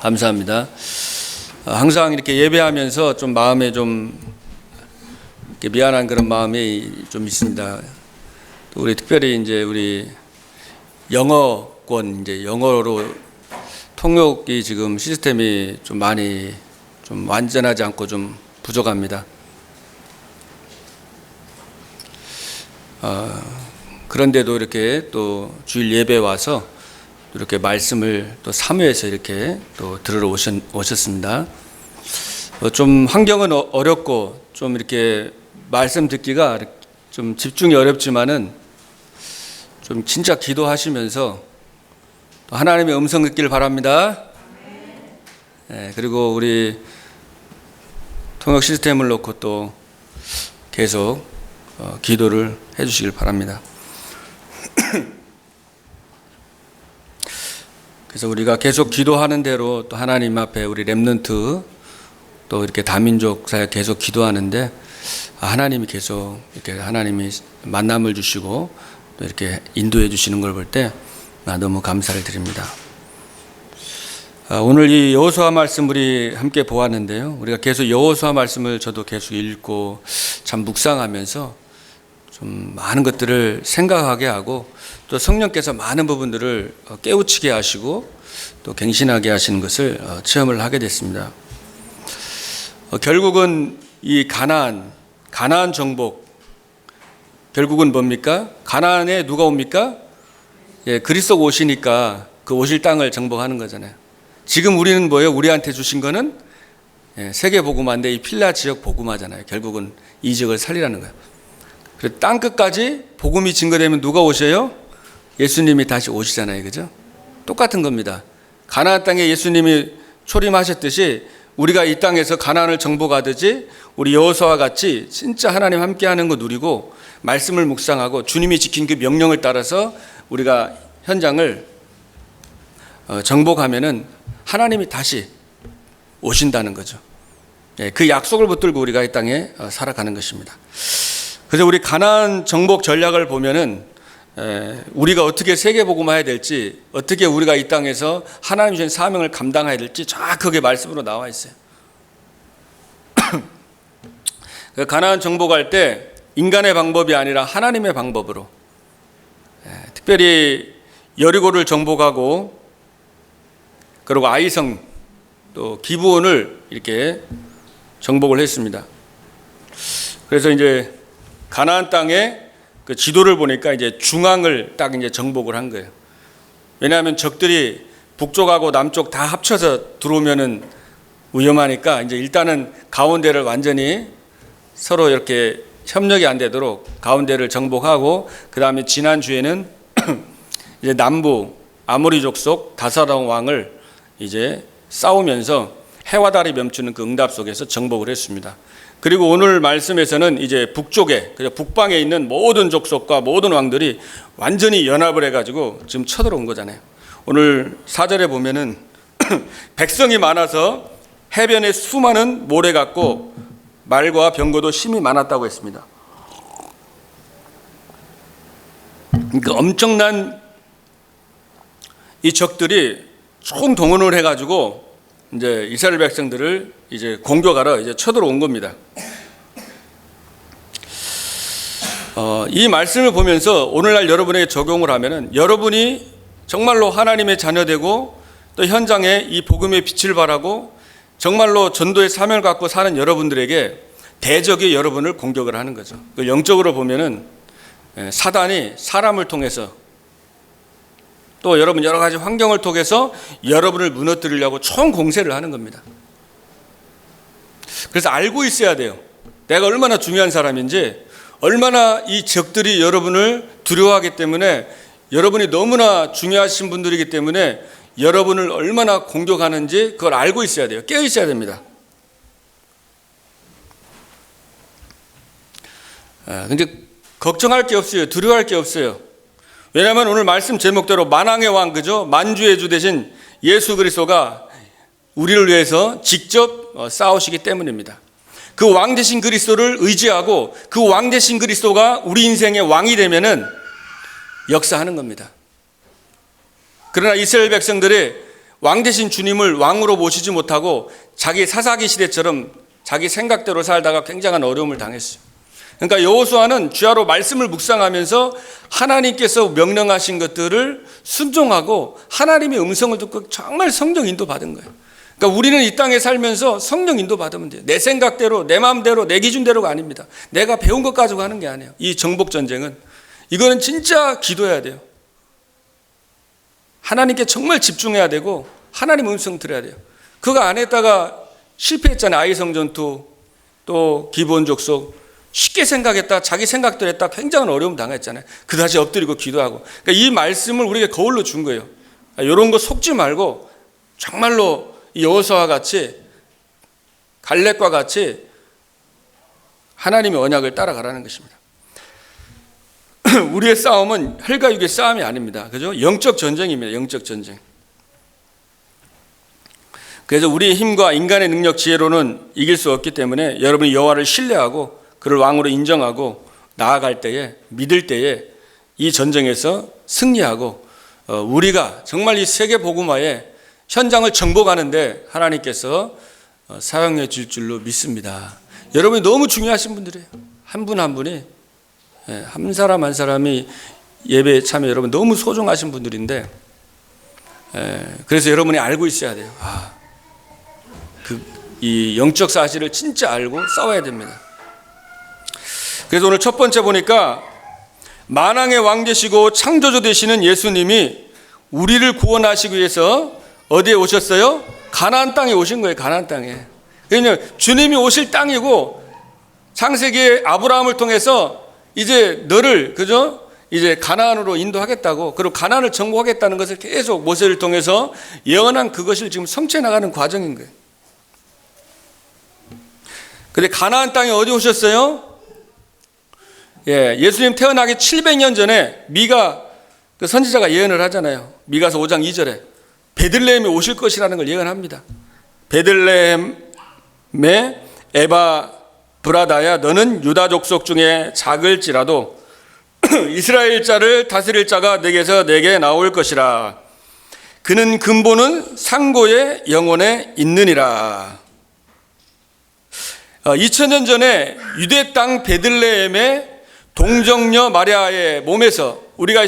감사합니다. 항상 이렇게 예배하면서 좀 마음에 좀 이렇게 미안한 그런 마음이 좀 있습니다. 또 우리 특별히 이제 우리 영어권 이제 영어로 통역이 지금 시스템이 좀 많이 좀 완전하지 않고 좀 부족합니다. 그런데도 이렇게 또 주일 예배 와서 이렇게 말씀을 또 사무에서 이렇게 또 들으러 오셨습니다. 좀 환경은 어렵고 좀 이렇게 말씀 듣기가 좀 집중이 어렵지만은 좀 진짜 기도하시면서 또 하나님의 음성 듣기를 바랍니다. 네, 그리고 우리 통역 시스템을 놓고 또 계속 기도를 해주시길 바랍니다. 그래서 우리가 계속 기도하는 대로 또 하나님 앞에 우리 렘넌트 또 이렇게 다민족 사회 계속 기도하는데 하나님이 계속 이렇게 하나님이 만남을 주시고 또 이렇게 인도해 주시는 걸 볼 때 너무 감사를 드립니다. 오늘 이 여호수아 말씀 우리 함께 보았는데요. 우리가 계속 여호수아 말씀을 저도 계속 읽고 참 묵상하면서 좀 많은 것들을 생각하게 하고 또 성령께서 많은 부분들을 깨우치게 하시고 또 갱신하게 하시는 것을 체험을 하게 됐습니다. 결국은 이 가나안 정복 결국은 뭡니까? 가나안에 누가 옵니까? 예, 그리스도가 오시니까 그 오실 땅을 정복하는 거잖아요. 지금 우리는 뭐예요? 우리한테 주신 거는 세계 복음화인데 이 필라 지역 복음화잖아요. 결국은 이 지역을 살리라는 거예요. 그리고 땅 끝까지 복음이 증거되면 누가 오셔요? 예수님이 다시 오시잖아요. 그죠? 똑같은 겁니다. 가나안 땅에 예수님이 초림하셨듯이 우리가 이 땅에서 가나안을 정복하듯이 우리 여호수아와 같이 진짜 하나님 함께하는 거 누리고 말씀을 묵상하고 주님이 지킨 그 명령을 따라서 우리가 현장을 정복하면은 하나님이 다시 오신다는 거죠. 그 약속을 붙들고 우리가 이 땅에 살아가는 것입니다. 그래서 우리 가나안 정복 전략을 보면은 우리가 어떻게 세계복음화해야 될지 어떻게 우리가 이 땅에서 하나님 주신 사명을 감당해야 될지 정확하게 말씀으로 나와 있어요. 가나안 정복할 때 인간의 방법이 아니라 하나님의 방법으로 특별히 여리고를 정복하고 그리고 아이성 또 기브온을 이렇게 정복을 했습니다. 그래서 이제 가나안 땅에 그 지도를 보니까 이제 중앙을 딱 이제 정복을 한 거예요. 왜냐하면 적들이 북쪽하고 남쪽 다 합쳐서 들어오면은 위험하니까 이제 일단은 가운데를 완전히 서로 이렇게 협력이 안 되도록 가운데를 정복하고 그 다음에 지난주에는 이제 남부 아모리족 속 다사다온 왕을 이제 싸우면서 해와 달이 멈추는 그 응답 속에서 정복을 했습니다. 그리고 오늘 말씀에서는 이제 북쪽에 북방에 있는 모든 족속과 모든 왕들이 완전히 연합을 해가지고 지금 쳐들어온 거잖아요. 오늘 4절에 보면은 백성이 많아서 해변에 수많은 모래 같고 말과 병거도 심히 많았다고 했습니다. 그러니까 엄청난 이 적들이 총 동원을 해가지고 이제 이스라엘 백성들을 이제 공격하러 이제 쳐들어온 겁니다. 이 말씀을 보면서 오늘날 여러분에게 적용을 하면은 여러분이 정말로 하나님의 자녀되고 또 현장에 이 복음의 빛을 발하고 정말로 전도의 사명을 갖고 사는 여러분들에게 대적이 여러분을 공격을 하는 거죠. 영적으로 보면은 사단이 사람을 통해서 또 여러분 여러 가지 환경을 통해서 여러분을 무너뜨리려고 총 공세를 하는 겁니다. 그래서 알고 있어야 돼요. 내가 얼마나 중요한 사람인지, 얼마나 이 적들이 여러분을 두려워하기 때문에 여러분이 너무나 중요하신 분들이기 때문에 여러분을 얼마나 공격하는지 그걸 알고 있어야 돼요. 깨어 있어야 됩니다. 근데 걱정할 게 없어요. 두려워할 게 없어요. 왜냐하면 오늘 말씀 제목대로 만왕의 왕, 그죠? 만주의 주 되신 예수 그리스도가 우리를 위해서 직접 싸우시기 때문입니다. 그 왕 되신 그리스도를 의지하고 그 왕 되신 그리스도가 우리 인생의 왕이 되면은 역사하는 겁니다. 그러나 이스라엘 백성들이 왕 대신 주님을 왕으로 모시지 못하고 자기 사사기 시대처럼 자기 생각대로 살다가 굉장한 어려움을 당했어요. 그러니까 여호수아는 주야로 말씀을 묵상하면서 하나님께서 명령하신 것들을 순종하고 하나님의 음성을 듣고 정말 성령 인도 받은 거예요. 그러니까 우리는 이 땅에 살면서 성령 인도 받으면 돼요. 내 생각대로, 내 마음대로, 내 기준대로가 아닙니다. 내가 배운 것 가지고 하는 게 아니에요. 이 정복 전쟁은 이거는 진짜 기도해야 돼요. 하나님께 정말 집중해야 되고 하나님 음성 들어야 돼요. 그거 안 했다가 실패했잖아요. 아이성 전투, 또 기브온 족속. 쉽게 생각했다, 자기 생각대로 했다, 굉장한 어려움 당했잖아요. 그다지 엎드리고 기도하고. 그러니까 이 말씀을 우리에게 거울로 준 거예요. 이런 거 속지 말고 정말로 여호수아와 같이 갈렙과 같이 하나님의 언약을 따라가라는 것입니다. 우리의 싸움은 혈과 육의 싸움이 아닙니다. 그죠? 영적 전쟁입니다. 영적 전쟁. 그래서 우리의 힘과 인간의 능력, 지혜로는 이길 수 없기 때문에 여러분이 여호와를 신뢰하고 그를 왕으로 인정하고 나아갈 때에, 믿을 때에 이 전쟁에서 승리하고 우리가 정말 이 세계 복음화의 현장을 정복하는데 하나님께서 사용해 줄 줄로 믿습니다. 여러분이 너무 중요하신 분들이에요. 한 분 한 분이, 한 사람 한 사람이 예배에 참여, 여러분 너무 소중하신 분들인데, 그래서 여러분이 알고 있어야 돼요. 이 영적 사실을 진짜 알고 싸워야 됩니다. 그래서 오늘 첫 번째 보니까 만왕의 왕 되시고 창조주 되시는 예수님이 우리를 구원하시기 위해서 어디에 오셨어요? 가나안 땅에 오신 거예요. 가나안 땅에. 왜냐하면 주님이 오실 땅이고 창세기에 아브라함을 통해서 이제 너를, 그죠? 이제 가나안으로 인도하겠다고, 그리고 가나안을 정복하겠다는 것을 계속 모세를 통해서 예언한 그것을 지금 성취해 나가는 과정인 거예요. 근데 가나안 땅에 어디 오셨어요? 예수님 태어나기 700년 전에 미가, 그 선지자가 예언을 하잖아요. 미가서 5장 2절에 베들레헴에 오실 것이라는 걸 예언합니다. 베들레헴의 에바 브라다야, 너는 유다 족속 중에 작을지라도 이스라엘 자를 다스릴 자가 내게서 내게 나올 것이라. 그는 근본은 상고의 영혼에 있느니라. 2000년 전에 유대 땅 베들레헴의 동정녀 마리아의 몸에서 우리가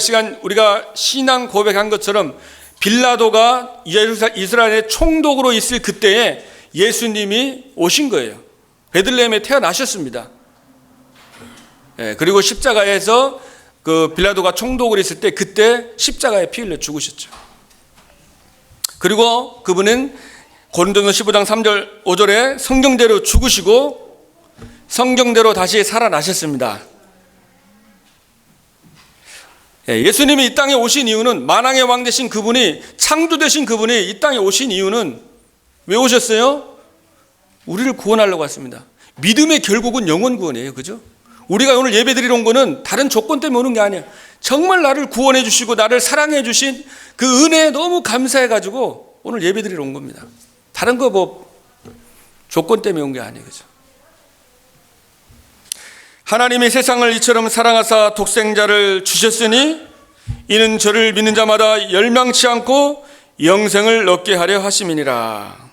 신앙 고백한 것처럼 빌라도가 이스라엘의 총독으로 있을 그때에 예수님이 오신 거예요. 베들레헴에 태어나셨습니다. 그리고 십자가에서 그 빌라도가 총독으로 있을 때 그때 십자가에 피 흘려 죽으셨죠. 그리고 그분은 고린도전서 15장 3절 5절에 성경대로 죽으시고 성경대로 다시 살아나셨습니다. 예수님이 이 땅에 오신 이유는, 만왕의 왕 되신 그분이, 창조 되신 그분이 이 땅에 오신 이유는 왜 오셨어요? 우리를 구원하려고 왔습니다. 믿음의 결국은 영혼 구원이에요. 그죠? 우리가 오늘 예배 드리러 온 거는 다른 조건 때문에 오는 게 아니에요. 정말 나를 구원해 주시고 나를 사랑해 주신 그 은혜에 너무 감사해 가지고 오늘 예배 드리러 온 겁니다. 다른 거 뭐 조건 때문에 온 게 아니에요. 그죠? 하나님이 세상을 이처럼 사랑하사 독생자를 주셨으니 이는 저를 믿는 자마다 멸망치 않고 영생을 얻게 하려 하심이니라.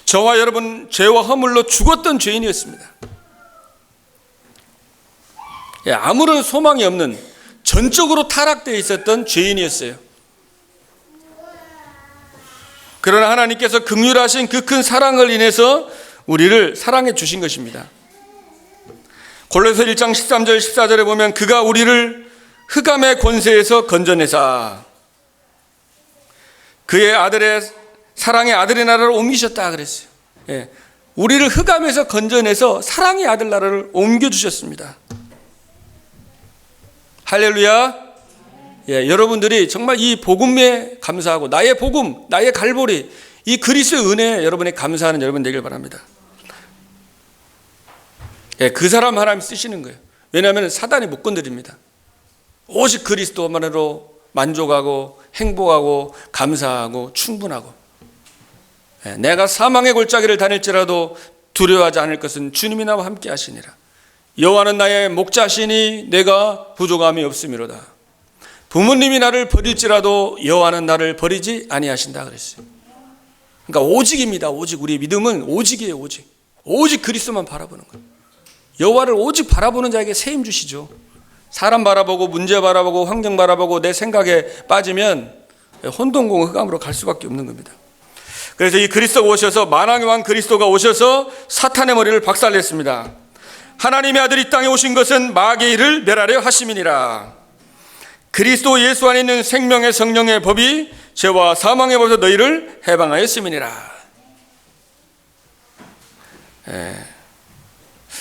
저와 여러분 죄와 허물로 죽었던 죄인이었습니다. 아무런 소망이 없는, 전적으로 타락되어 있었던 죄인이었어요. 그러나 하나님께서 긍휼하신 그 큰 사랑을 인해서 우리를 사랑해 주신 것입니다. 골로새 1장 13절 14절에 보면 그가 우리를 흑암의 권세에서 건져내사 그의 아들의 사랑의 아들의 나라로 옮기셨다 그랬어요. 우리를 흑암에서 건져내서 사랑의 아들 나라를 옮겨주셨습니다. 할렐루야. 여러분들이 정말 이 복음에 감사하고 나의 복음, 나의 갈보리, 이 그리스도의 은혜에 여러분이 감사하는 여러분 되길 바랍니다. 그 사람 하나님 쓰시는 거예요. 왜냐하면 사단이 못 건드립니다. 오직 그리스도만으로 만족하고 행복하고 감사하고 충분하고, 내가 사망의 골짜기를 다닐지라도 두려워하지 않을 것은 주님이 나와 함께 하시니라. 여호와는 나의 목자시니 내가 부족함이 없음이로다. 부모님이 나를 버릴지라도 여호와는 나를 버리지 아니하신다 그랬어요. 그러니까 오직입니다. 오직. 우리의 믿음은 오직이에요. 오직. 오직 그리스도만 바라보는 거예요. 여호와를 오직 바라보는 자에게 새 힘 주시죠. 사람 바라보고 문제 바라보고 환경 바라보고 내 생각에 빠지면 혼돈공 흑암으로 갈 수밖에 없는 겁니다. 그래서 이 그리스도가 오셔서, 만왕의 왕 그리스도가 오셔서 사탄의 머리를 박살냈습니다. 하나님의 아들이 이 땅에 오신 것은 마귀의 일을 멸하려 하심이니라. 그리스도 예수 안에 있는 생명의 성령의 법이 죄와 사망의 법에서 너희를 해방하였음이니라.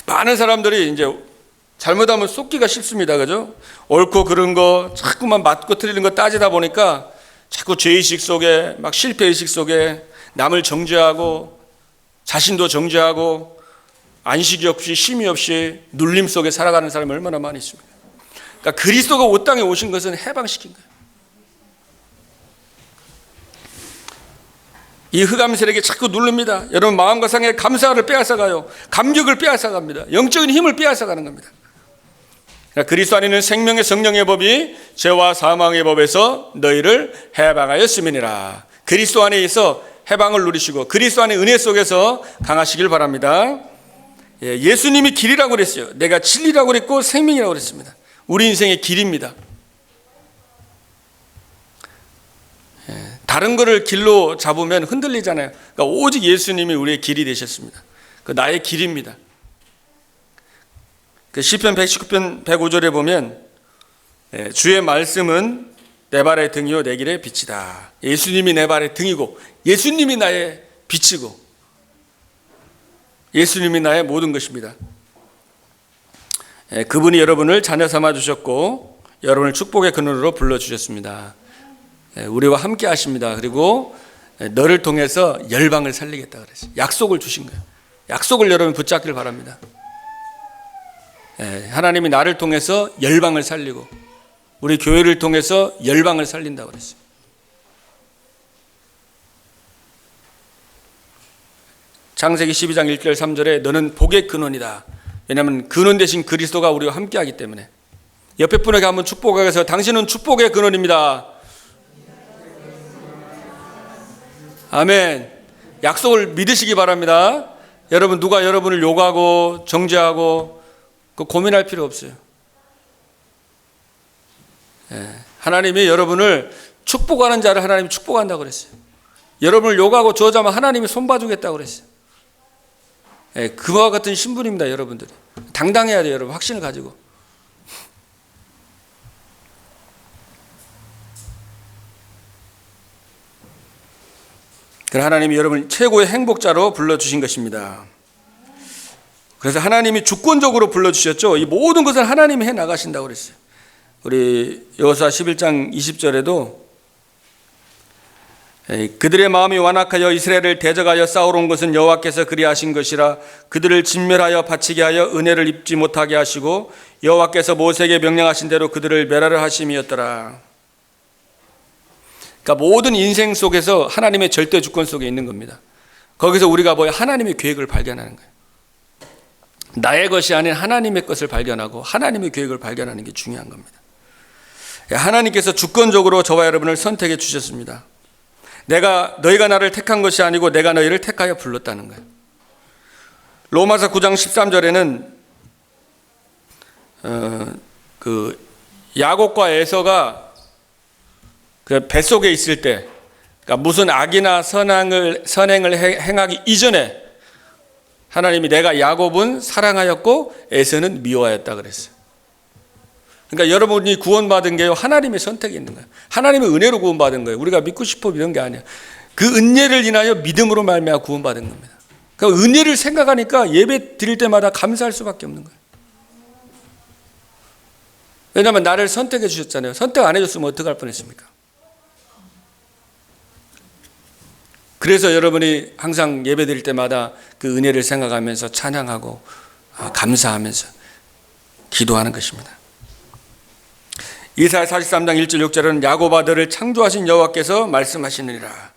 많은 사람들이 이제 잘못하면 쏟기가 쉽습니다. 그죠? 옳고 그른 거 자꾸만 맞고 틀리는 거 따지다 보니까 자꾸 죄의식 속에, 막 실패의식 속에 남을 정죄하고 자신도 정죄하고 안식이 없이 쉼이 없이 눌림 속에 살아가는 사람이 얼마나 많이 있습니까? 그러니까 그리스도가 이 땅에 오신 것은 해방시킨 거예요. 이 흑암 세력이 자꾸 누릅니다. 여러분 마음과 생각의 감사를 빼앗아가요. 감격을 빼앗아갑니다. 영적인 힘을 빼앗아가는 겁니다. 그러니까 그리스도 안에 있는 생명의 성령의 법이 죄와 사망의 법에서 너희를 해방하였음이니라. 그리스도 안에 있어 해방을 누리시고 그리스도 안의 은혜 속에서 강하시길 바랍니다. 예수님이 길이라고 그랬어요. 내가 진리라고 그랬고 생명이라고 그랬습니다. 우리 인생의 길입니다. 다른 거를 길로 잡으면 흔들리잖아요. 그러니까 오직 예수님이 우리의 길이 되셨습니다. 그 나의 길입니다. 그 시편 119편 105절에 보면 주의 말씀은 내 발의 등이요 내 길의 빛이다. 예수님이 내 발의 등이고 예수님이 나의 빛이고 예수님이 나의 모든 것입니다. 그분이 여러분을 자녀 삼아 주셨고 여러분을 축복의 근원으로 불러주셨습니다. 우리와 함께 하십니다. 그리고 너를 통해서 열방을 살리겠다 그랬어요. 약속을 주신 거예요. 약속을 여러분 붙잡기를 바랍니다. 하나님이 나를 통해서 열방을 살리고 우리 교회를 통해서 열방을 살린다고 그랬어요. 창세기 12장 1절 3절에 너는 복의 근원이다. 왜냐하면 근원 대신 그리스도가 우리와 함께하기 때문에. 옆에 분에게 한번 축복하면서 당신은 축복의 근원입니다. 아멘. 약속을 믿으시기 바랍니다. 여러분 누가 여러분을 욕하고 정죄하고 고민할 필요 없어요. 하나님이 여러분을 축복하는 자를 하나님이 축복한다고 그랬어요. 여러분을 욕하고 저주하면 하나님이 손봐주겠다고 그랬어요. 그와 같은 신분입니다. 여러분들이 당당해야 돼요. 여러분 확신을 가지고. 그래서 하나님이 여러분을 최고의 행복자로 불러주신 것입니다. 그래서 하나님이 주권적으로 불러주셨죠. 이 모든 것을 하나님이 해나가신다고 그랬어요. 우리 여호수아 11장 20절에도 그들의 마음이 완악하여 이스라엘을 대적하여 싸우러 온 것은 여호와께서 그리하신 것이라. 그들을 진멸하여 바치게 하여 은혜를 입지 못하게 하시고 여호와께서 모세에게 명령하신 대로 그들을 멸하려 하심이었더라. 그러니까 모든 인생 속에서 하나님의 절대 주권 속에 있는 겁니다. 거기서 우리가 하나님의 계획을 발견하는 거예요. 나의 것이 아닌 하나님의 것을 발견하고 하나님의 계획을 발견하는 게 중요한 겁니다. 하나님께서 주권적으로 저와 여러분을 선택해 주셨습니다. 너희가 나를 택한 것이 아니고 내가 너희를 택하여 불렀다는 거예요. 로마서 9장 13절에는 야곱과 에서가 그 뱃속에 있을 때, 그러니까 무슨 악이나 선행을 행하기 이전에 하나님이 내가 야곱은 사랑하였고 에서는 미워하였다 그랬어요. 그러니까 여러분이 구원받은 게 하나님의 선택이 있는 거예요. 하나님의 은혜로 구원받은 거예요. 우리가 믿고 싶어 이런 게 아니에요. 그 은혜를 인하여 믿음으로 말미암아 구원받은 겁니다. 그러니까 은혜를 생각하니까 예배 드릴 때마다 감사할 수밖에 없는 거예요. 왜냐하면 나를 선택해 주셨잖아요. 선택 안 해줬으면 어떡할 뻔했습니까? 그래서 여러분이 항상 예배 드릴 때마다 그 은혜를 생각하면서 찬양하고 감사하면서 기도하는 것입니다. 이사야 43장 1절 6절은 야곱아 너를 창조하신 여호와께서 말씀하시느니라.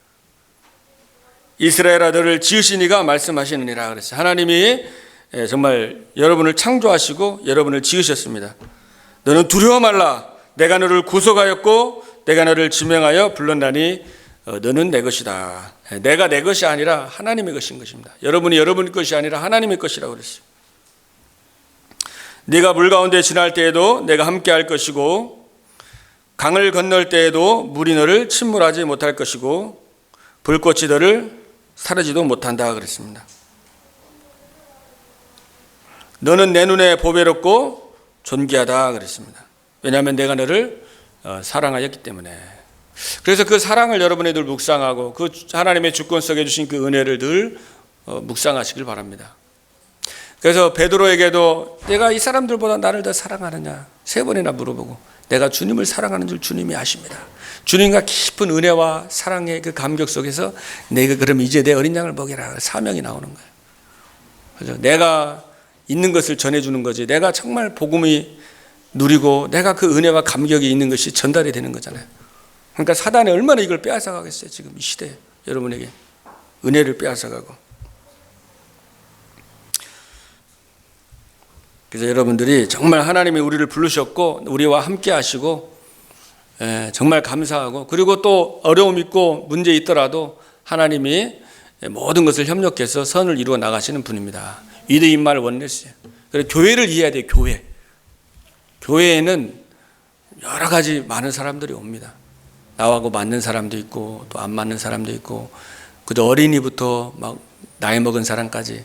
이스라엘아 너를 지으신 이가 말씀하시느니라 그랬어요. 하나님이 정말 여러분을 창조하시고 여러분을 지으셨습니다. 너는 두려워 말라. 내가 너를 구속하였고 내가 너를 지명하여 불렀나니 너는 내 것이다. 내가 내 것이 아니라 하나님의 것인 것입니다. 여러분이 여러분 것이 아니라 하나님의 것이라고 그랬어요. 네가 물 가운데 지날 때에도 내가 함께 할 것이고 강을 건널 때에도 물이 너를 침몰하지 못할 것이고 불꽃이 너를 사르지도 못한다 그랬습니다. 너는 내 눈에 보배롭고 존귀하다 그랬습니다. 왜냐하면 내가 너를 사랑하였기 때문에. 그래서 그 사랑을 여러분이 늘 묵상하고 그 하나님의 주권 속에 주신 그 은혜를 늘 묵상하시길 바랍니다. 그래서 베드로에게도 내가 이 사람들보다 나를 더 사랑하느냐 3번이나 물어보고 내가 주님을 사랑하는 줄 주님이 아십니다. 주님과 깊은 은혜와 사랑의 그 감격 속에서 내가 그럼 이제 내 어린 양을 먹여라 사명이 나오는 거예요. 그래서 내가 있는 것을 전해주는 거지 내가 정말 복음이 누리고 내가 그 은혜와 감격이 있는 것이 전달이 되는 거잖아요. 그러니까 사단이 얼마나 이걸 빼앗아가겠어요. 지금 이 시대에 여러분에게 은혜를 빼앗아가고. 그래서 여러분들이 정말 하나님이 우리를 부르셨고 우리와 함께 하시고 정말 감사하고 그리고 또 어려움 있고 문제 있더라도 하나님이 모든 것을 협력해서 선을 이루어 나가시는 분입니다. 위대인말 원내스예요. 그래서 교회를 이해해야 돼요. 교회에는 여러 가지 많은 사람들이 옵니다. 나하고 맞는 사람도 있고 또 안 맞는 사람도 있고 그저 어린이부터 막 나이 먹은 사람까지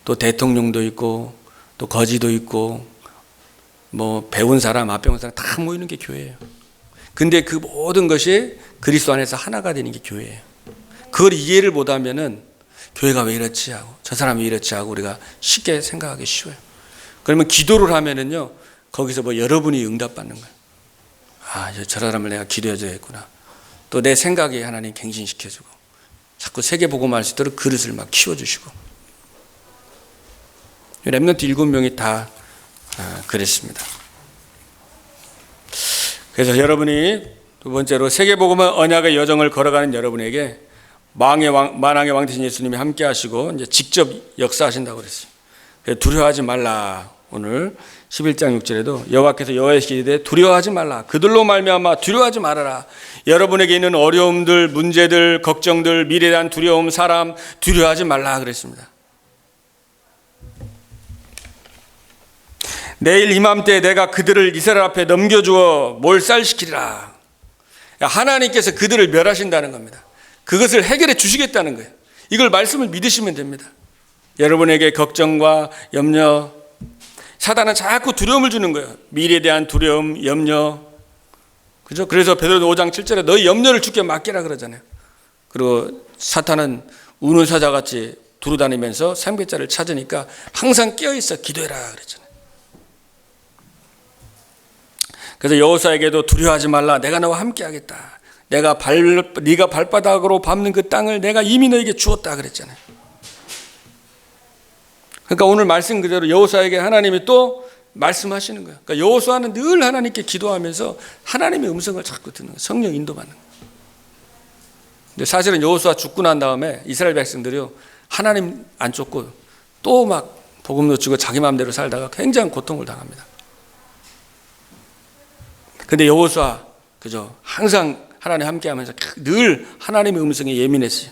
또 대통령도 있고 또 거지도 있고 뭐 배운 사람 안 배운 사람 다 모이는 게 교회예요. 근데 그 모든 것이 그리스도 안에서 하나가 되는 게 교회예요. 그걸 이해를 못하면은 교회가 왜 이렇지 하고 저 사람이 왜 이렇지 하고 우리가 쉽게 생각하기 쉬워요. 그러면 기도를 하면은요 거기서 뭐 여러분이 응답받는 거예요. 아, 저 사람을 내가 기도해줘야겠구나. 또 내 생각에 하나님 갱신시켜주고 자꾸 세계복음할 수 있도록 그릇을 막 키워주시고. 렘넌트 7명이 다 그랬습니다. 그래서 여러분이 두 번째로 세계복음은 언약의 여정을 걸어가는 여러분에게 만왕의 왕 되신 예수님이 함께 하시고 이제 직접 역사하신다고 그랬어요. 그래서 두려워하지 말라. 오늘 11장 6절에도 여호와께서 여호와에게 이르되 두려워하지 말라. 그들로 말미암아 두려워하지 말아라. 여러분에게 있는 어려움들, 문제들, 걱정들, 미래에 대한 두려움, 사람 두려워하지 말라 그랬습니다. 내일 이맘때 내가 그들을 이스라엘 앞에 넘겨주어 몰살시키리라. 하나님께서 그들을 멸하신다는 겁니다. 그것을 해결해 주시겠다는 거예요. 이걸 말씀을 믿으시면 됩니다. 여러분에게 걱정과 염려, 사단은 자꾸 두려움을 주는 거예요. 미래에 대한 두려움, 염려. 그죠? 그래서 베드로 5장 7절에 너희 염려를 주께 맡기라 그러잖아요. 그리고 사탄은 우는 사자같이 두루다니면서 상배자를 찾으니까 항상 깨어있어 기도해라 그랬잖아요. 그래서 여호수아에게도 두려워하지 말라. 내가 너와 함께 하겠다. 네가 발바닥으로 밟는 그 땅을 내가 이미 너에게 주었다 그랬잖아요. 그러니까 오늘 말씀 그대로 여호수아에게 하나님이 또 말씀하시는 거예요. 그러니까 여호수아는 늘 하나님께 기도하면서 하나님의 음성을 자꾸 듣는 거예요. 성령 인도받는 거예요. 근데 사실은 여호수아 죽고 난 다음에 이스라엘 백성들이요 하나님 안 쫓고 또 막 복음 놓치고 자기 마음대로 살다가 굉장히 고통을 당합니다. 근데 여호수아 그죠? 항상 하나님 함께하면서 늘 하나님의 음성에 예민했어요.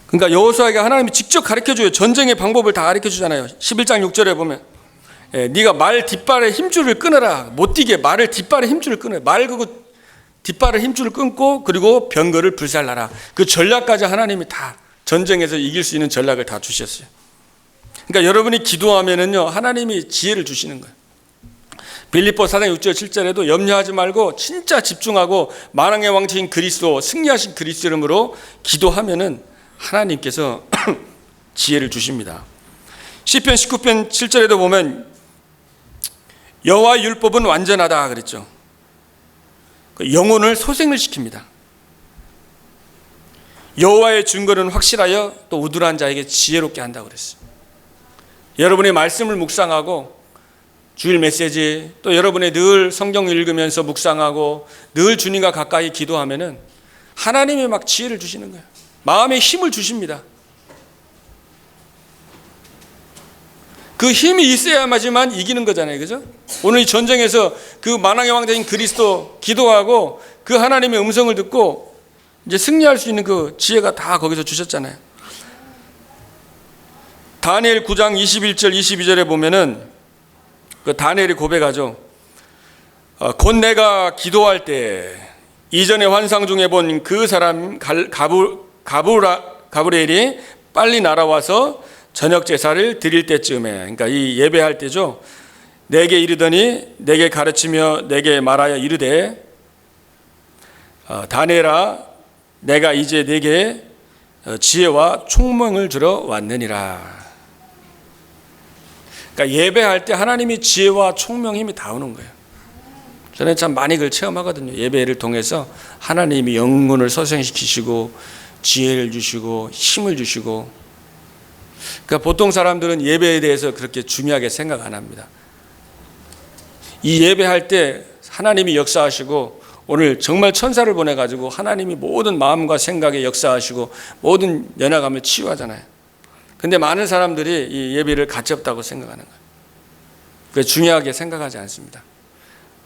그러니까 여호수아에게 하나님이 직접 가르쳐줘요. 전쟁의 방법을 다 가르쳐주잖아요. 11장 6절에 보면 네가 말 뒷발에 힘줄을 끊어라. 못 뛰게 말을 뒷발에 힘줄을 끊어요. 말 그거 뒷발에 힘줄을 끊고 그리고 병거를 불살라라. 그 전략까지 하나님이 다 전쟁에서 이길 수 있는 전략을 다 주셨어요. 그러니까 여러분이 기도하면은요 하나님이 지혜를 주시는 거예요. 빌립보 4장 6절 7절에도 염려하지 말고 진짜 집중하고 만왕의 왕이신 그리스도 승리하신 그리스도 이름으로 기도하면은 하나님께서 지혜를 주십니다. 시편 19편 7절에도 보면 여호와의 율법은 완전하다 그랬죠. 영혼을 소생을 시킵니다. 여호와의 증거는 확실하여 또 우둔한 자에게 지혜롭게 한다고 그랬어요. 여러분의 말씀을 묵상하고 주일 메시지 또 여러분의 늘 성경 읽으면서 묵상하고 늘 주님과 가까이 기도하면은 하나님이 막 지혜를 주시는 거예요. 마음에 힘을 주십니다. 그 힘이 있어야만 이기는 거잖아요. 그죠? 오늘 이 전쟁에서 그 만왕의 왕 되신 그리스도 기도하고 그 하나님의 음성을 듣고 이제 승리할 수 있는 그 지혜가 다 거기서 주셨잖아요. 다니엘 9장 21절 22절에 보면은 그 다니엘이 고백하죠. 곧 내가 기도할 때 이전에 환상 중에 본 그 사람 가브리엘이 빨리 날아와서 저녁 제사를 드릴 때쯤에, 그러니까 이 예배할 때죠. 내게 이르더니 내게 가르치며 내게 말하여 이르되 다니엘아 내가 이제 내게 지혜와 총명을 주러 왔느니라. 그러니까 예배할 때 하나님이 지혜와 총명 힘이 다 오는 거예요. 저는 참 많이 그걸 체험하거든요. 예배를 통해서 하나님이 영혼을 소생시키시고 지혜를 주시고 힘을 주시고. 그러니까 보통 사람들은 예배에 대해서 그렇게 중요하게 생각 안 합니다. 이 예배할 때 하나님이 역사하시고 오늘 정말 천사를 보내가지고 하나님이 모든 마음과 생각에 역사하시고 모든 연약함을 치유하잖아요. 근데 많은 사람들이 이 예배를 가치없다고 생각하는 거예요. 그래서 중요하게 생각하지 않습니다.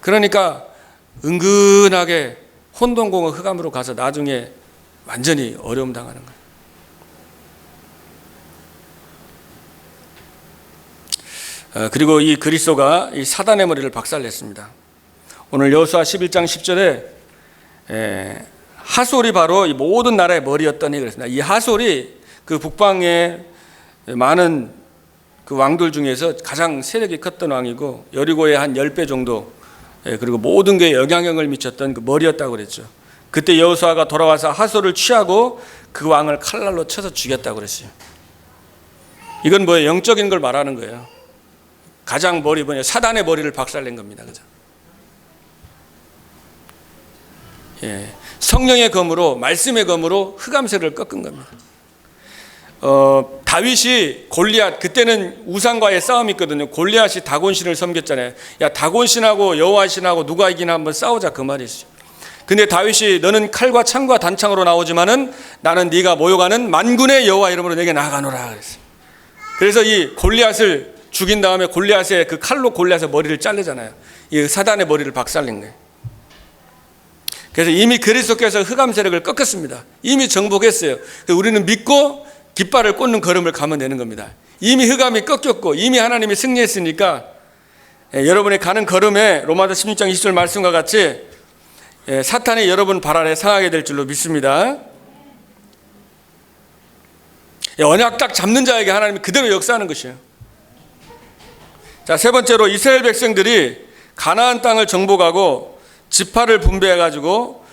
그러니까 은근하게 혼돈공허 흑암으로 가서 나중에 완전히 어려움 당하는 거예요. 그리고 이 그리스도가 이 사단의 머리를 박살냈습니다. 오늘 여호수아 11장 10절에 하솔이 바로 이 모든 나라의 머리였더니 그랬습니다. 이 하솔이 그 북방의 많은 그 왕들 중에서 가장 세력이 컸던 왕이고 여리고의 한 10배 정도, 그리고 모든 게 영향력을 미쳤던 그 머리였다고 그랬죠. 그때 여호수아가 돌아와서 하솔을 취하고 그 왕을 칼날로 쳐서 죽였다고 그랬어요. 이건 뭐예요? 영적인 걸 말하는 거예요. 가장 머리 뭐냐? 사단의 머리를 박살낸 겁니다. 그죠? 예. 성령의 검으로, 말씀의 검으로 흑암세를 꺾은 겁니다. 다윗이 골리앗, 그때는 우상과의 싸움이 있거든요. 골리앗이 다곤신을 섬겼잖아요. 야, 다곤신하고 여호와신하고 누가 이기나 한번 싸우자, 그 말이었어요. 근데 다윗이 너는 칼과 창과 단창으로 나오지만은 나는 네가 모욕하는 만군의 여호와 이름으로 내게 나아가노라 그랬어요. 그래서 이 골리앗을 죽인 다음에 골리앗의 그 칼로 골리앗의 머리를 자르잖아요. 이 사단의 머리를 박살낸 거예요. 그래서 이미 그리스도께서 흑암 세력을 꺾었습니다. 이미 정복했어요. 우리는 믿고 깃발을 꽂는 걸음을 가면 되는 겁니다. 이미 흑암이 꺾였고 이미 하나님이 승리했으니까 여러분의 가는 걸음에 로마서 16장 20절 말씀과 같이 사탄이 여러분 발 아래 상하게 될 줄로 믿습니다. 언약 딱 잡는 자에게 하나님이 그대로 역사하는 것이에요. 자, 세 번째로 이스라엘 백성들이 가나안 땅을 정복하고 지파를 분배해가지고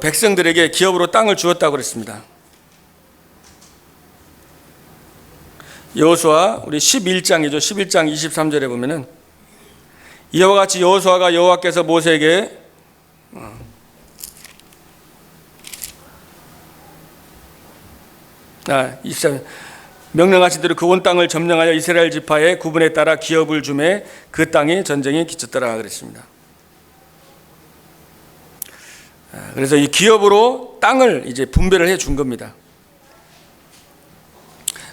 백성들에게 기업으로 땅을 주었다고 그랬습니다. 여호수아 우리 11장이죠. 11장 23절에 보면은 이와 같이 여호수아가 여호와께서 모세에게 명령하신 대로 그 온 땅을 점령하여 이스라엘 지파의 구분에 따라 기업을 주매 그 땅에 전쟁이 그쳤더라 그랬습니다. 그래서 이 기업으로 땅을 이제 분배를 해 준 겁니다.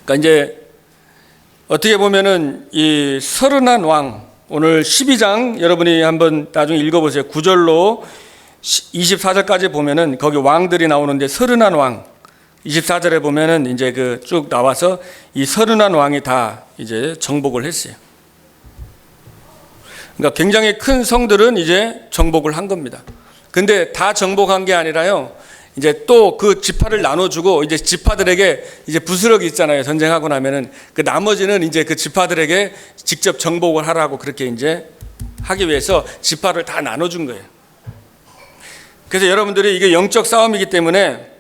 그러니까 이제 어떻게 보면은 이 31왕, 오늘 12장 여러분이 한번 나중에 읽어보세요. 9절로 24절까지 보면은 거기 왕들이 나오는데 31왕, 24절에 보면은 이제 그 쭉 나와서 이 31왕이 다 이제 정복을 했어요. 그러니까 굉장히 큰 성들은 이제 정복을 한 겁니다. 근데 다 정복한 게 아니라요. 이제 또 그 지파를 나눠주고 이제 지파들에게 이제 부스럭이 있잖아요. 전쟁하고 나면은 그 나머지는 이제 그 지파들에게 직접 정복을 하라고 그렇게 이제 하기 위해서 지파를 다 나눠준 거예요. 그래서 여러분들이 이게 영적 싸움이기 때문에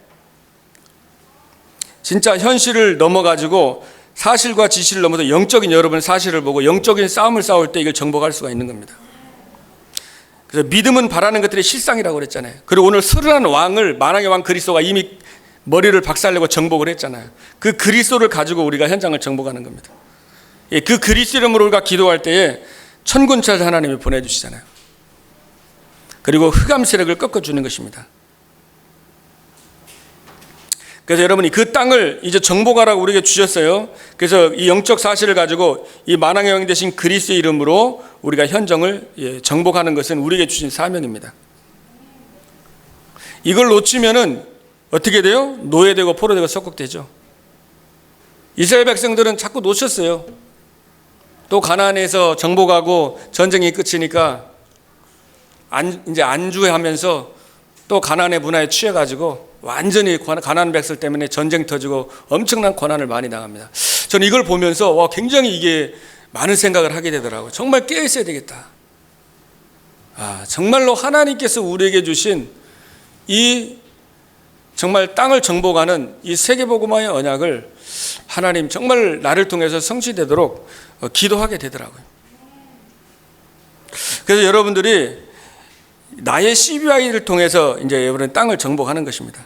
진짜 현실을 넘어가지고 사실과 지시를 넘어서 영적인 여러분의 사실을 보고 영적인 싸움을 싸울 때 이걸 정복할 수가 있는 겁니다. 그래서 믿음은 바라는 것들의 실상이라고 그랬잖아요. 그리고 오늘 31왕을 만왕의 왕 그리스도가 이미 머리를 박살내고 정복을 했잖아요. 그 그리스도를 가지고 우리가 현장을 정복하는 겁니다. 그 그리스도 이름으로 우리가 기도할 때에 천군차를 하나님이 보내주시잖아요. 그리고 흑암 세력을 꺾어주는 것입니다. 그래서 여러분이 그 땅을 이제 정복하라고 우리에게 주셨어요. 그래서 이 영적 사실을 가지고 이 만왕의 왕 되신 그리스도의 이름으로 우리가 현정을 정복하는 것은 우리에게 주신 사명입니다. 이걸 놓치면은 어떻게 돼요? 노예되고 포로되고 석국되죠. 이스라엘 백성들은 자꾸 놓쳤어요. 또 가나안에서 정복하고 전쟁이 끝이니까 이제 안주하면서 또 가나안의 문화에 취해가지고 완전히 가나안 백성 때문에 전쟁 터지고 엄청난 고난을 많이 당합니다. 저는 이걸 보면서 와, 굉장히 이게 많은 생각을 하게 되더라고요. 정말 깨어 있어야 되겠다. 정말로 하나님께서 우리에게 주신 이 정말 땅을 정복하는 이 세계복음화의 언약을 하나님 정말 나를 통해서 성취되도록 기도하게 되더라고요. 그래서 여러분들이 나의 CBI를 통해서 이제 여러분 땅을 정복하는 것입니다.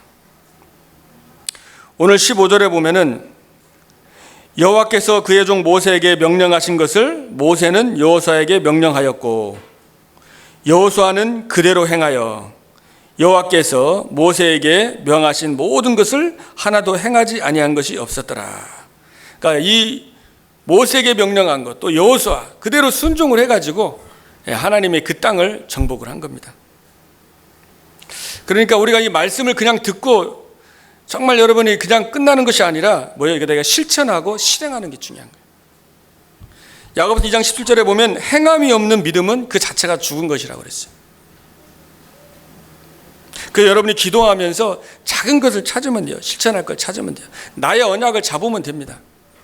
오늘 15절에 보면은 여호와께서 그의 종 모세에게 명령하신 것을 모세는 여호수아에게 명령하였고 여호수아는 그대로 행하여 여호와께서 모세에게 명하신 모든 것을 하나도 행하지 아니한 것이 없었더라. 그러니까 이 모세에게 명령한 것, 또 여호수아 그대로 순종을 해가지고 하나님의 그 땅을 정복을 한 겁니다. 그러니까 우리가 이 말씀을 그냥 듣고 정말 여러분이 그냥 끝나는 것이 아니라 이게 내가 실천하고 실행하는 게 중요한 거예요. 야고보서 2장 17절에 보면 행함이 없는 믿음은 그 자체가 죽은 것이라고 그랬어요. 그 여러분이 기도하면서 작은 것을 찾으면 돼요. 실천할 걸 찾으면 돼요. 나의 언약을 잡으면 됩니다.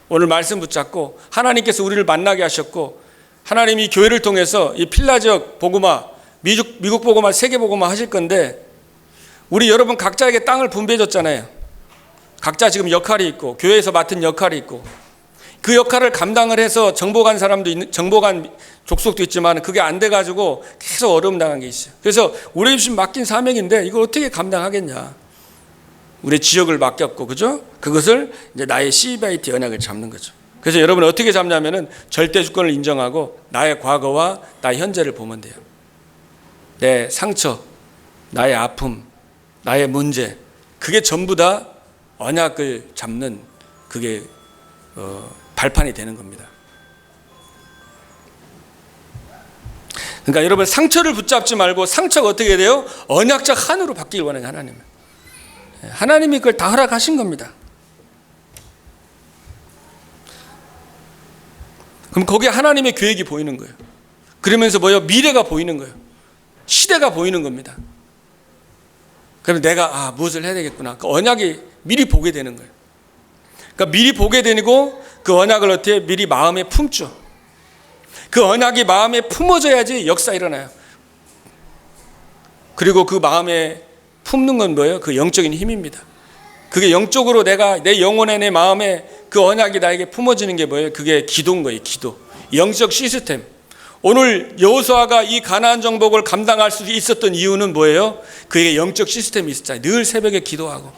오늘 말씀 붙잡고 하나님께서 우리를 만나게 하셨고 하나님이 교회를 통해서 이 필라 지역 복음화, 미국 복음화, 세계 복음화 하실 건데 우리 여러분 각자에게 땅을 분배해 줬잖아요. 각자 지금 역할이 있고 교회에서 맡은 역할이 있고 그 역할을 감당을 해서 정복한 사람도 있는, 정복한 족속도 있지만 그게 안 돼가지고 계속 어려움 당한 게 있어요. 그래서 우리 주신 맡긴 사명인데 이걸 어떻게 감당하겠냐. 우리 지역을 맡겼고, 그죠? 그것을 이제 나의 CBIT 언약을 잡는 거죠. 그래서 여러분은 어떻게 잡냐면은 절대 주권을 인정하고 나의 과거와 나의 현재를 보면 돼요. 내 상처, 나의 아픔, 나의 문제, 그게 전부 다 언약을 잡는 그게 발판이 되는 겁니다. 그러니까 여러분 상처를 붙잡지 말고 상처가 어떻게 돼요? 언약적 한으로 바뀌길 원하는 하나님은. 하나님이 그걸 다 허락하신 겁니다. 그럼 거기에 하나님의 계획이 보이는 거예요. 그러면서 미래가 보이는 거예요. 시대가 보이는 겁니다. 그럼 내가 무엇을 해야 되겠구나. 그 언약이 미리 보게 되는 거예요. 그러니까 미리 보게 되고 그 언약을 어떻게 미리 마음에 품죠. 그 언약이 마음에 품어져야지 역사 일어나요. 그리고 그 마음에 품는 건 뭐예요? 그 영적인 힘입니다. 그게 영적으로 내가 내 영혼에 내 마음에 그 언약이 나에게 품어지는 게 뭐예요? 그게 기도인 거예요. 기도. 영적 시스템. 오늘 여호수아가 이 가나안 정복을 감당할 수 있었던 이유는 뭐예요? 그에게 영적 시스템이 있었잖아요. 늘 새벽에 기도하고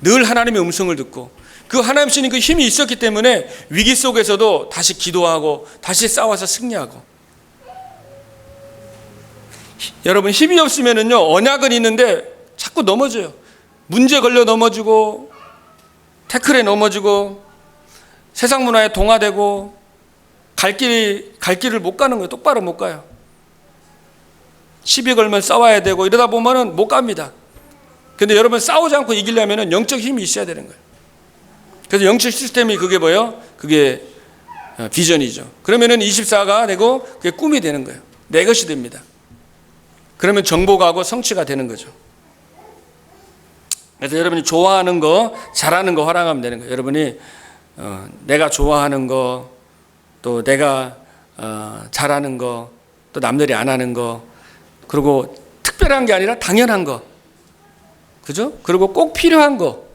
늘 하나님의 음성을 듣고 그 하나님 주신 그 힘이 있었기 때문에 위기 속에서도 다시 기도하고 다시 싸워서 승리하고. 여러분 힘이 없으면은요 언약은 있는데 자꾸 넘어져요. 문제 걸려 넘어지고 태클에 넘어지고 세상 문화에 동화되고 갈 길을 못 가는 거예요. 똑바로 못 가요. 시비 걸면 싸워야 되고 이러다 보면은 못 갑니다. 근데 여러분 싸우지 않고 이기려면은 영적 힘이 있어야 되는 거예요. 그래서 영적 시스템이 그게 뭐예요? 그게 비전이죠. 그러면은 24가 되고 그게 꿈이 되는 거예요. 내 것이 됩니다. 그러면 정복하고 성취가 되는 거죠. 그래서 여러분이 좋아하는 거, 잘하는 거 허락하면 되는 거예요. 여러분이 내가 좋아하는 거, 또 내가 잘하는 거, 또 남들이 안 하는 거, 그리고 특별한 게 아니라 당연한 거, 그죠? 그리고 꼭 필요한 거,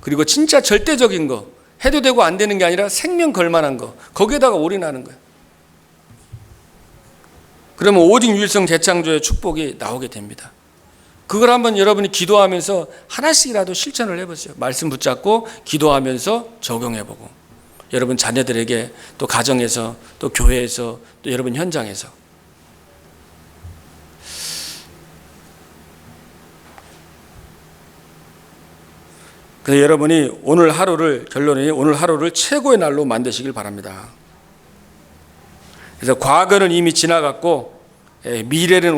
그리고 진짜 절대적인 거, 해도 되고 안 되는 게 아니라 생명 걸만한 거, 거기에다가 올인하는 거예요. 그러면 오직 유일성 재창조의 축복이 나오게 됩니다. 그걸 한번 여러분이 기도하면서 하나씩이라도 실천을 해보세요. 말씀 붙잡고 기도하면서 적용해보고 여러분 자녀들에게 또 가정에서 또 교회에서 또 여러분 현장에서. 그래서 여러분이 오늘 하루를, 결론이 오늘 하루를 최고의 날로 만드시길 바랍니다. 그래서 과거는 이미 지나갔고 미래는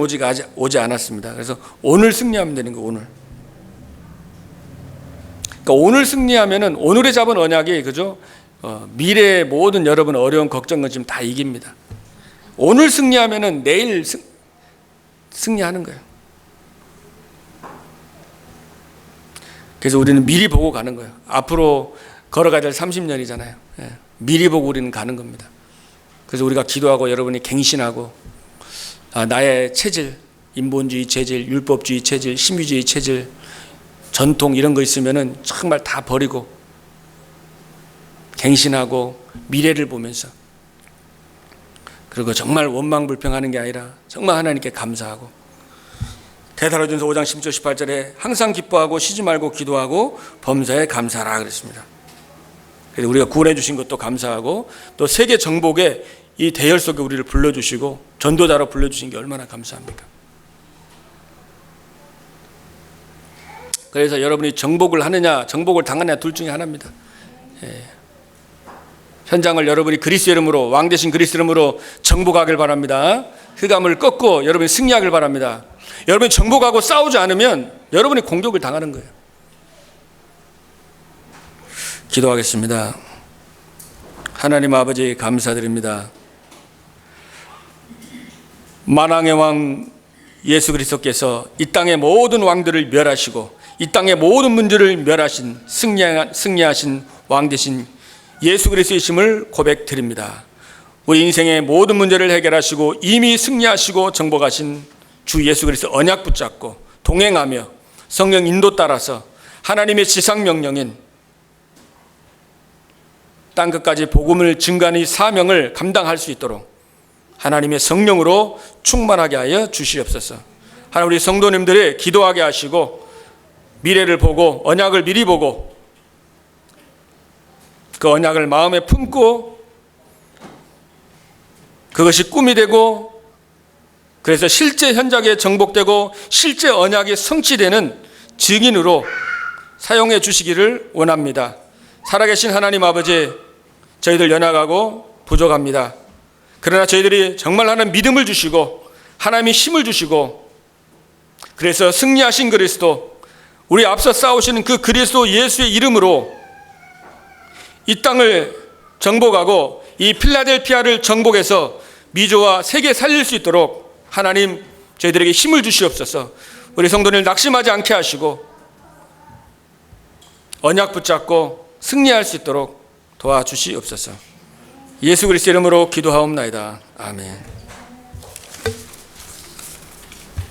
오지 않았습니다. 그래서 오늘 승리하면 되는 거예요. 오늘. 그러니까 오늘 승리하면은 오늘에 잡은 언약이, 그죠? 미래의 모든 여러분 어려운 걱정은 지금 다 이깁니다. 오늘 승리하면은 내일 승리하는 거예요. 그래서 우리는 미리 보고 가는 거예요. 앞으로 걸어가야 될 30년이잖아요. 미리 보고 우리는 가는 겁니다. 그래서 우리가 기도하고 여러분이 갱신하고 나의 체질, 인본주의 체질, 율법주의 체질, 신비주의 체질, 전통 이런 거 있으면은 정말 다 버리고 갱신하고 미래를 보면서, 그리고 정말 원망불평하는 게 아니라 정말 하나님께 감사하고, 데살로니가전서 5장 10절 18절에 항상 기뻐하고 쉬지 말고 기도하고 범사에 감사하라 그랬습니다. 그래서 우리가 구원해 주신 것도 감사하고, 또 세계 정복에 이 대열 속에 우리를 불러주시고 전도자로 불러주신 게 얼마나 감사합니까? 그래서 여러분이 정복을 하느냐 정복을 당하느냐 둘 중에 하나입니다. 현장을 여러분이 그리스도 이름으로, 왕 대신 그리스도 이름으로 정복하길 바랍니다. 흑암을 꺾고 여러분이 승리하길 바랍니다. 여러분이 정복하고 싸우지 않으면 여러분이 공격을 당하는 거예요. 기도하겠습니다. 하나님 아버지 감사드립니다. 만왕의 왕 예수 그리스도께서 이 땅의 모든 왕들을 멸하시고 이 땅의 모든 문제를 멸하신 승리하신 왕 되신 예수 그리스도이심을 고백드립니다. 우리 인생의 모든 문제를 해결하시고 이미 승리하시고 정복하신 주 예수 그리스도 언약 붙잡고 동행하며 성령 인도 따라서 하나님의 지상명령인 땅끝까지 복음을 증거하는 사명을 감당할 수 있도록 하나님의 성령으로 충만하게 하여 주시옵소서. 하나님, 우리 성도님들이 기도하게 하시고 미래를 보고 언약을 미리 보고 그 언약을 마음에 품고 그것이 꿈이 되고, 그래서 실제 현장에 정복되고 실제 언약이 성취되는 증인으로 사용해 주시기를 원합니다. 살아계신 하나님 아버지, 저희들 연약하고 부족합니다. 그러나 저희들이 정말 하나님 믿음을 주시고 하나님이 힘을 주시고, 그래서 승리하신 그리스도, 우리 앞서 싸우시는 그 그리스도 예수의 이름으로 이 땅을 정복하고 이 필라델피아를 정복해서 미조와 세계 살릴 수 있도록 하나님 저희들에게 힘을 주시옵소서. 우리 성도들 낙심하지 않게 하시고 언약 붙잡고 승리할 수 있도록 도와주시옵소서. 예수 그리스도 이름으로 기도하옵나이다. 아멘.